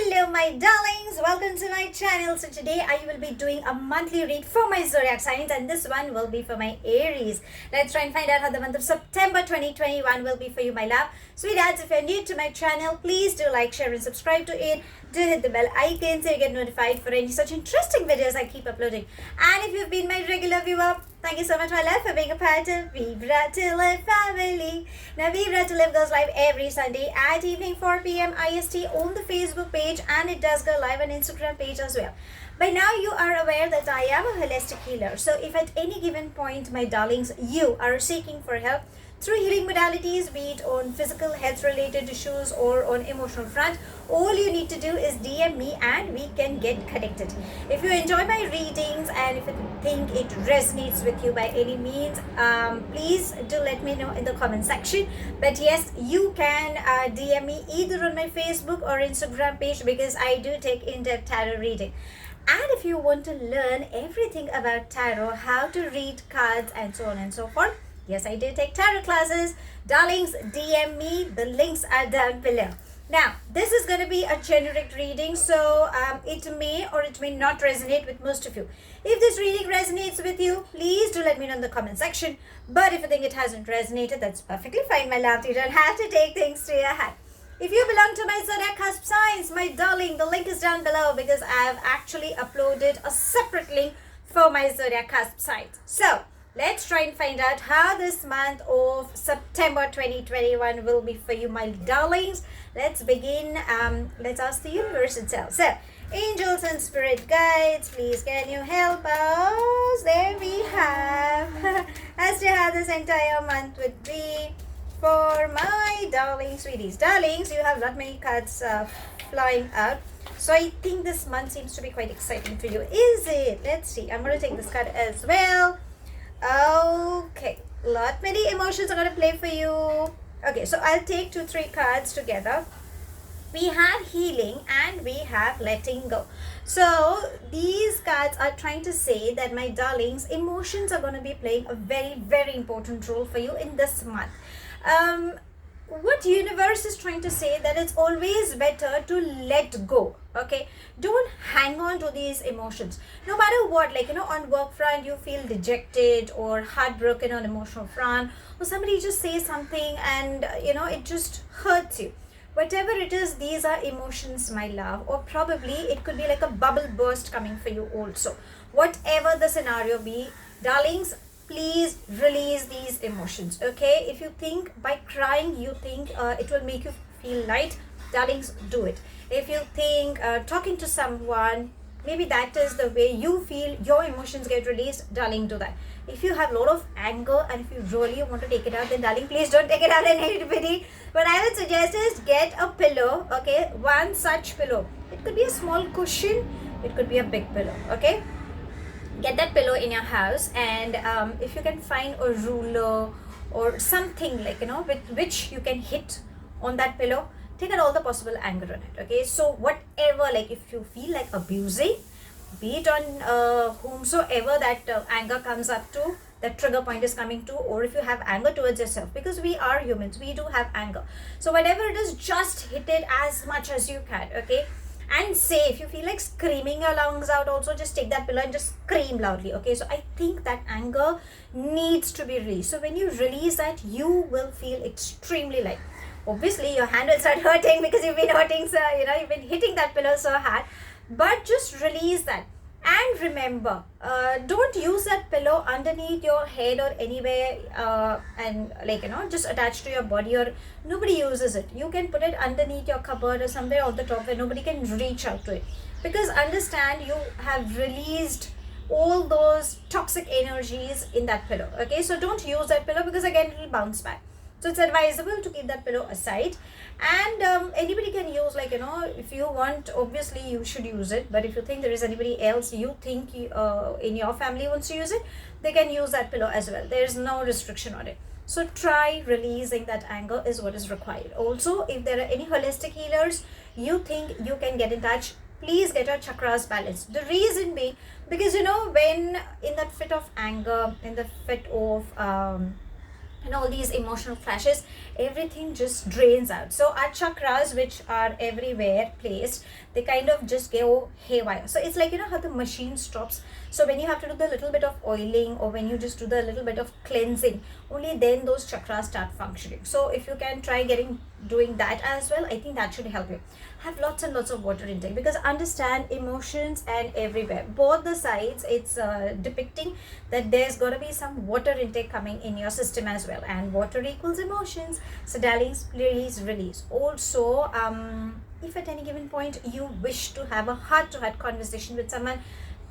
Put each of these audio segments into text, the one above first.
Hello my darlings, welcome to my channel. So today I will be doing a monthly read for my zodiac signs, and this one will be for my Aries. Let's try and find out how the month of September 2021 will be for you, my love. Sweethearts, if you're new to my channel, please do like, share and subscribe to it. Do hit the bell icon so you get notified for any such interesting videos I keep uploading. And if you've been my regular viewer, thank you so much, my love, for being a part of Vivre to Live family. Now, Vivre to Live goes live every Sunday at evening 4 p.m. IST on the Facebook page, and it does go live on Instagram page as well. By now, you are aware that I am a holistic healer. So if at any given point, my darlings, you are seeking for help through healing modalities, be it on physical health related issues or on emotional front, all you need to do is DM me and we can get connected. If you enjoy my readings and if you think it resonates with you by any means, please do let me know in the comment section. But yes, you can DM me either on my Facebook or Instagram page, because I do take in-depth tarot reading. And if you want to learn everything about tarot, how to read cards and so on and so forth, yes, I do take tarot classes. Darlings, DM me. The links are down below. Now, this is going to be a generic reading, so it may or it may not resonate with most of you. If this reading resonates with you, please do let me know in the comment section. But if you think it hasn't resonated, that's perfectly fine, my love. You don't have to take things to your heart. If you belong to my zodiac cusp signs, my darling, the link is down below, because I have actually uploaded a separate link for my zodiac cusp signs. So, let's try and find out how this month of September 2021 will be for you, my darlings. Let's begin. Let's ask the universe itself. So, angels and spirit guides, please can you help us? There we have. As to how this entire month would be for my darling sweeties. Darlings, you have not many cards flying out. So I think this month seems to be quite exciting for you. Is it? Let's see. I'm going to take this card as well. Okay, lot many emotions are going to play for you. Okay, so I'll take 2-3 cards together. We have healing and we have letting go. So these cards are trying to say that, my darlings, emotions are going to be playing a very, very important role for you in this month. What universe is trying to say that it's always better to let go. Okay, don't hang on to these emotions no matter what. Like, on work front you feel dejected or heartbroken on emotional front, or somebody just says something and it just hurts you. Whatever it is, these are emotions, my love, or probably it could be like a bubble burst coming for you also. Whatever the scenario be, darlings, please release these emotions. Okay, if you think by crying you think it will make you feel light, darlings, do it. If you think talking to someone, maybe that is the way you feel your emotions get released, darling, do that. If you have a lot of anger and if you really want to take it out, then darling, please don't take it out on anybody. What I would suggest is get a pillow. Okay, one such pillow. It could be a small cushion, it could be a big pillow. Okay, get that pillow in your house, and if you can find a ruler or something, like with which you can hit on that pillow, take out all the possible anger on it. Okay, so whatever, like if you feel like abusing, be it on whomsoever that anger comes up to, that trigger point is coming to, or if you have anger towards yourself, because we are humans, we do have anger. So whatever it is, just hit it as much as you can. Okay, and say, if you feel like screaming your lungs out also, just take that pillow and just scream loudly. Okay, so I think that anger needs to be released. So when you release that, you will feel extremely light. Obviously your hand will start hurting because you've been hurting, so you've been hitting that pillow so hard, but just release that. And remember, don't use that pillow underneath your head or anywhere and just attached to your body, or nobody uses it. You can put it underneath your cupboard or somewhere on the top where nobody can reach out to it, because understand, you have released all those toxic energies in that pillow. Okay, so don't use that pillow, because again it will bounce back. So it's advisable to keep that pillow aside, and anybody can use, if you want, obviously you should use it, but if you think there is anybody else you think in your family wants to use it, they can use that pillow as well. There is no restriction on it. So try releasing that anger is what is required. Also, if there are any holistic healers you think you can get in touch, please get your chakras balanced. The reason being, because when in that fit of anger, in the fit of and all these emotional clashes, everything just drains out. So our chakras, which are everywhere placed, they kind of just go haywire. So it's like, how the machine stops. So when you have to do the little bit of oiling, or when you just do the little bit of cleansing, only then those chakras start functioning. So if you can try doing that as well, I think that should help you. Have lots and lots of water intake, because understand emotions and everywhere, both the sides, it's depicting that there's got to be some water intake coming in your system as well, and water equals emotions. So darlings, please release. Also, if at any given point you wish to have a heart-to-heart conversation with someone,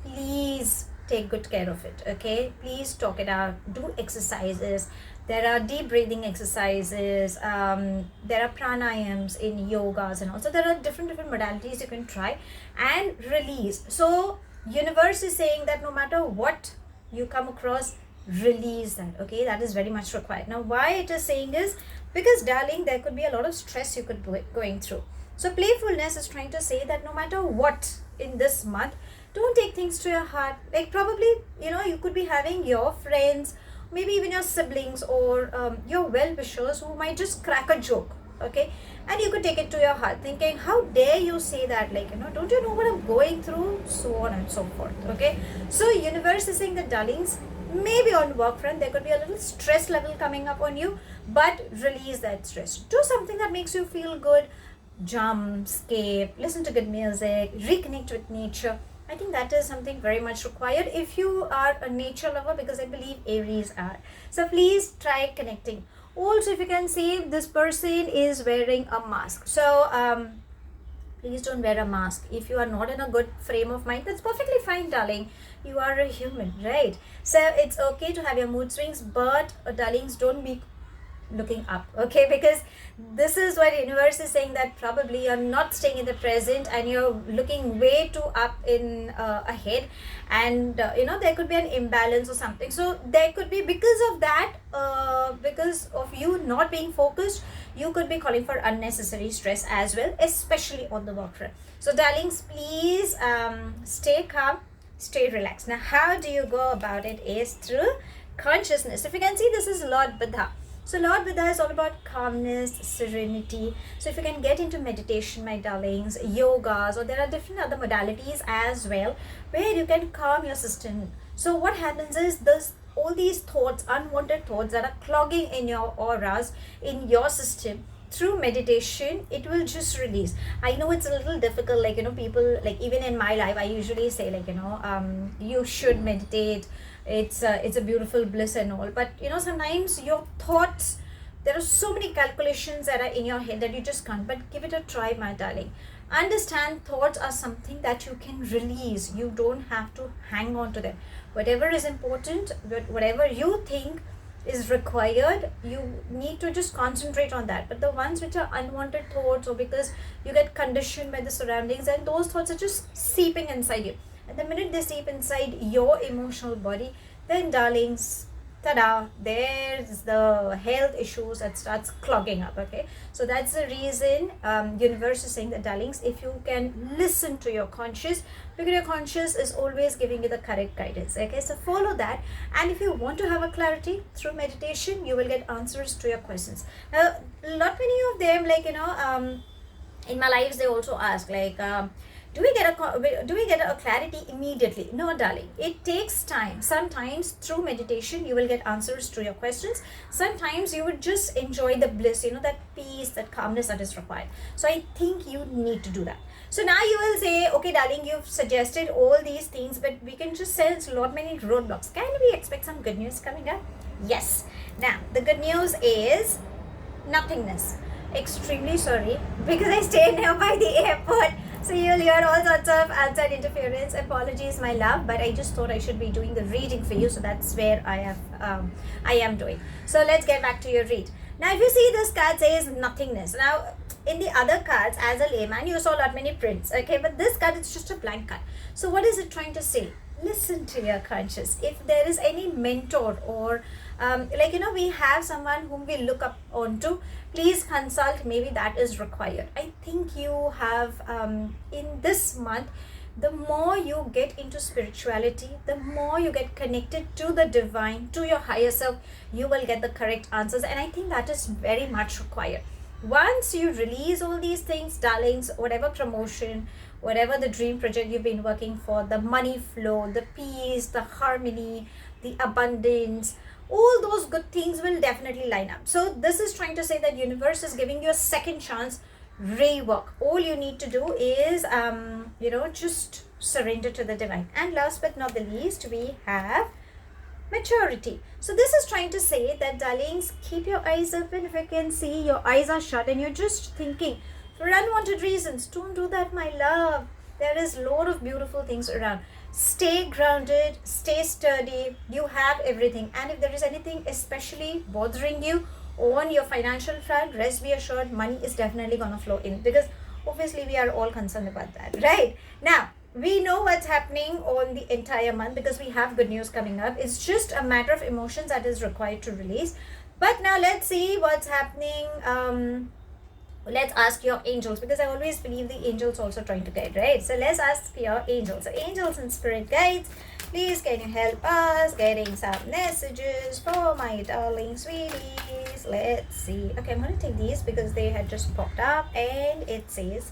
please take good care of it. Okay, please talk it out, do exercises. There are deep breathing exercises, there are pranayams in yogas, and also there are different modalities you can try and release. So universe is saying that no matter what you come across, release that. Okay, that is very much required. Now why it is saying is because, darling, there could be a lot of stress you could be going through. So playfulness is trying to say that no matter what in this month, don't take things to your heart. Like probably, you could be having your friends, maybe even your siblings, or your well-wishers who might just crack a joke. Okay, and you could take it to your heart, thinking, how dare you say that, like, don't you know what I'm going through, so on and so forth. Okay, so universe is saying that, darlings, maybe on work front there could be a little stress level coming up on you, but release that stress. Do something that makes you feel good. Jump, escape, listen to good music, reconnect with nature. I think that is something very much required if you are a nature lover, because I believe Aries are. So please try connecting. Also, if you can see, this person is wearing a mask. So please don't wear a mask. If you are not in a good frame of mind, that's perfectly fine, darling. You are a human, right? So it's okay to have your mood swings, but darlings, don't be looking up. Okay, because this is what universe is saying, that probably you're not staying in the present and you're looking way too up in ahead, and there could be an imbalance or something. So there could be, because of that, because of you not being focused, you could be calling for unnecessary stress as well, especially on the work front. So darlings, please stay calm, stay relaxed. Now how do you go about it is through consciousness. If you can see, this is Lord Buddha. So Lord Buddha is all about calmness, serenity. So if you can get into meditation, my darlings, yogas, or there are different other modalities as well, where you can calm your system. So what happens is, all these thoughts, unwanted thoughts that are clogging in your auras, in your system, through meditation, it will just release. I know it's a little difficult, like, people, like, even in my life, I usually say, like, you should meditate. It's a beautiful bliss and all, but sometimes your thoughts, there are so many calculations that are in your head that you just can't. But give it a try, my darling. Understand, thoughts are something that you can release. You don't have to hang on to them. Whatever is important, whatever you think is required, you need to just concentrate on that. But the ones which are unwanted thoughts, or because you get conditioned by the surroundings, and those thoughts are just seeping inside you, and the minute they seep inside your emotional body, then darlings, tada, there's the health issues that starts clogging up. Okay, so that's the reason universe is saying that, darlings, if you can listen to your conscious, because your conscious is always giving you the correct guidance. Okay, so follow that, and if you want to have a clarity through meditation, you will get answers to your questions. Now, not many of them, like, in my lives, they also ask, like, do we get a clarity immediately? No, darling. It takes time. Sometimes through meditation, you will get answers to your questions. Sometimes you would just enjoy the bliss, that peace, that calmness that is required. So I think you need to do that. So now you will say, okay, darling, you've suggested all these things, but we can just sense a lot many roadblocks. Can we expect some good news coming up? Yes. Now, the good news is nothingness. Extremely sorry, because I stay nearby the airport, so you'll hear all sorts of outside interference. Apologies, my love, but I just thought I should be doing the reading for you, so that's where I am doing. So let's get back to your read. Now, if you see, this card says nothingness. Now, in the other cards, as a layman, you saw a lot many prints. Okay, but this card, it's just a blank card. So what is it trying to say? Listen to your conscious. If there is any mentor, or we have someone whom we look up onto, please consult. Maybe that is required. I think you have in this month, the more you get into spirituality, the more you get connected to the divine, to your higher self, you will get the correct answers. And I think that is very much required. Once you release all these things, darlings, whatever promotion, whatever the dream project you've been working for, the money flow, the peace, the harmony, the abundance, all those good things will definitely line up. So this is trying to say that universe is giving you a second chance. Rework. All you need to do is just surrender to the divine. And last but not the least, we have maturity. So this is trying to say that, darlings, keep your eyes open. If you can see your eyes are shut and you're just thinking for unwanted reasons, don't do that, my love. There is a lot of beautiful things around. Stay grounded, stay sturdy. You have everything. And if there is anything especially bothering you on your financial front, rest be assured, money is definitely going to flow in, because obviously we are all concerned about that, right? Now, we know what's happening on the entire month because we have good news coming up. It's just a matter of emotions that is required to release. But now let's see what's happening. Let's ask your angels, because I always believe the angels also trying to guide, right? So let's ask your angels. So angels and spirit guides, please can you help us getting some messages for my darling sweeties? Let's see. Okay, I'm going to take these because they had just popped up and it says,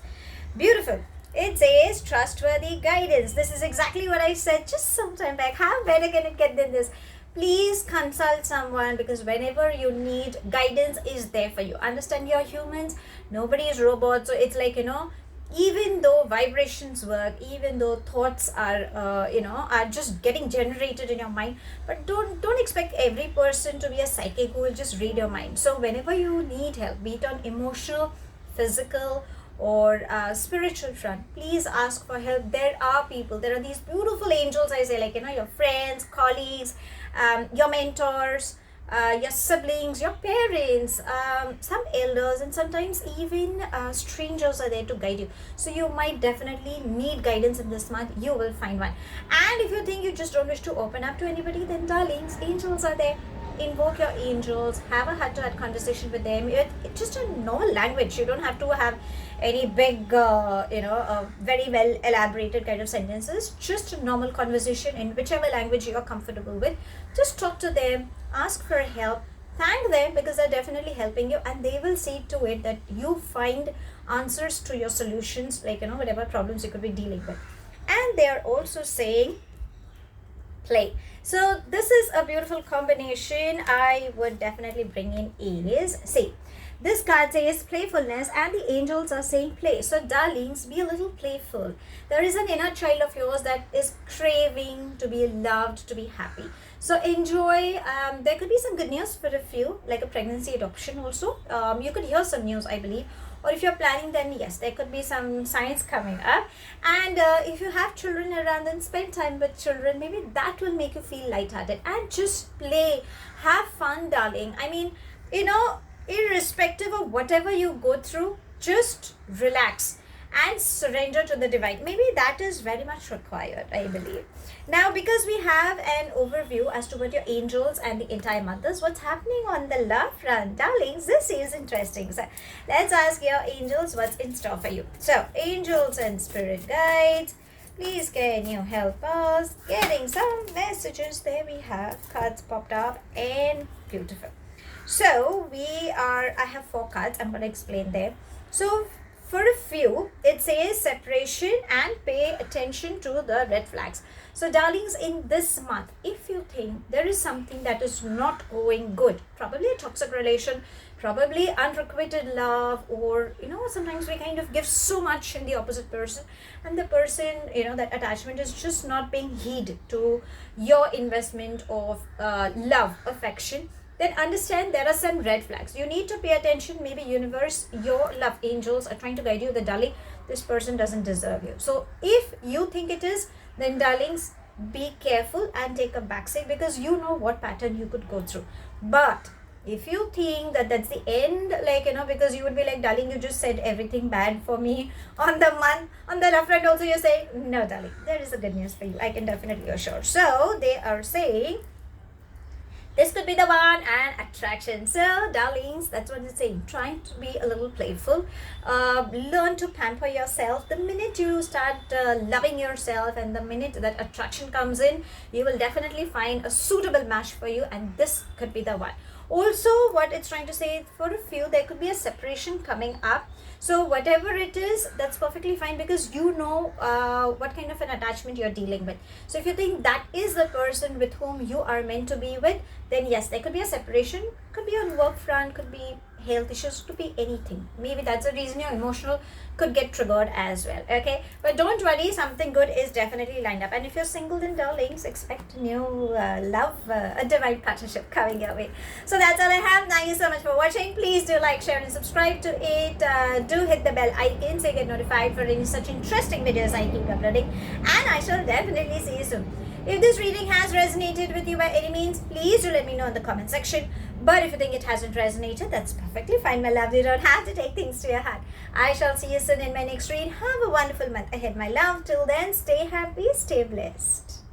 beautiful. It says trustworthy guidance. This is exactly what I said just some time back. How better can it get than this? Please consult someone, because whenever you need guidance is there for you. Understand, you're humans. Nobody is robots. So it's like, even though vibrations work, even though thoughts are just getting generated in your mind, but don't expect every person to be a psychic who will just read your mind. So whenever you need help, be it on emotional, physical, or spiritual front, please ask for help. There are people, there are these beautiful angels, I say, like your friends, colleagues, your mentors, your siblings, your parents, some elders, and sometimes even strangers are there to guide you. So you might definitely need guidance in this month. You will find one. And if you think you just don't wish to open up to anybody, then darlings, angels are there. Invoke your angels, have a heart-to-heart conversation with them. It's just a normal language. You don't have to have any big very well elaborated kind of sentences. Just a normal conversation in whichever language you are comfortable with. Just talk to them, ask for help, thank them, because they're definitely helping you, and they will see to it that you find answers to your solutions, like whatever problems you could be dealing with. And they're also saying play. So this is a beautiful combination. I would definitely bring in Aries. See, this card says playfulness, and the angels are saying play. So darlings, be a little playful. There is an inner child of yours that is craving to be loved, to be happy. So enjoy. There could be some good news for a few, like a pregnancy, adoption also. You could hear some news, I believe. Or if you're planning, then yes, there could be some signs coming up. And if you have children around, then spend time with children. Maybe that will make you feel lighthearted. And just play. Have fun, darling. I mean, irrespective of whatever you go through, just relax and surrender to the divine. Maybe that is very much required, I believe. Now, because we have an overview as to what your angels and the entire month is, what's happening on the love front, darlings, this is interesting. So let's ask your angels what's in store for you. So angels and spirit guides, please can you help us getting some messages? There we have cards popped up, and beautiful. So I have 4 cards. I'm going to explain them. So for a few, it says separation and pay attention to the red flags. So darlings, in this month, if you think there is something that is not going good, probably a toxic relation, probably unrequited love, or sometimes we kind of give so much in the opposite person, and the person, that attachment is just not being heed to your investment of love, affection, then understand there are some red flags. You need to pay attention. Maybe universe, your love angels are trying to guide you that, darling, this person doesn't deserve you. So if you think it is, then darlings, be careful and take a backseat, because you know what pattern you could go through. But if you think that that's the end, because you would be like, darling, you just said everything bad for me on the month, on the left front also you're saying, no, darling, there is a good news for you. I can definitely assure. So they are saying, This could be the one. And attraction. So darlings, that's what it's saying. Trying to be a little playful. Learn to pamper yourself. The minute you start loving yourself, and the minute that attraction comes in, you will definitely find a suitable match for you, and this could be the one. Also, what it's trying to say, for a few there could be a separation coming up. So whatever it is, that's perfectly fine, because you know what kind of an attachment you're dealing with. So if you think that is the person with whom you are meant to be with, then yes, there could be a separation. Could be on work front, could be health issues, could be anything. Maybe that's the reason your emotional could get triggered as well. Okay, but don't worry, something good is definitely lined up. And if you're single, then darlings, expect new love, a divine partnership coming your way. So that's all I have. Thank you so much for watching. Please do like, share and subscribe to it. Do hit the bell icon so you get notified for any such interesting videos I keep uploading, and I shall definitely see you soon. If this reading has resonated with you by any means, please do let me know in the comment section. But if you think it hasn't resonated, that's perfectly fine, my love. You don't have to take things to your heart. I shall see you soon in my next read. Have a wonderful month ahead, my love. Till then, stay happy, stay blessed.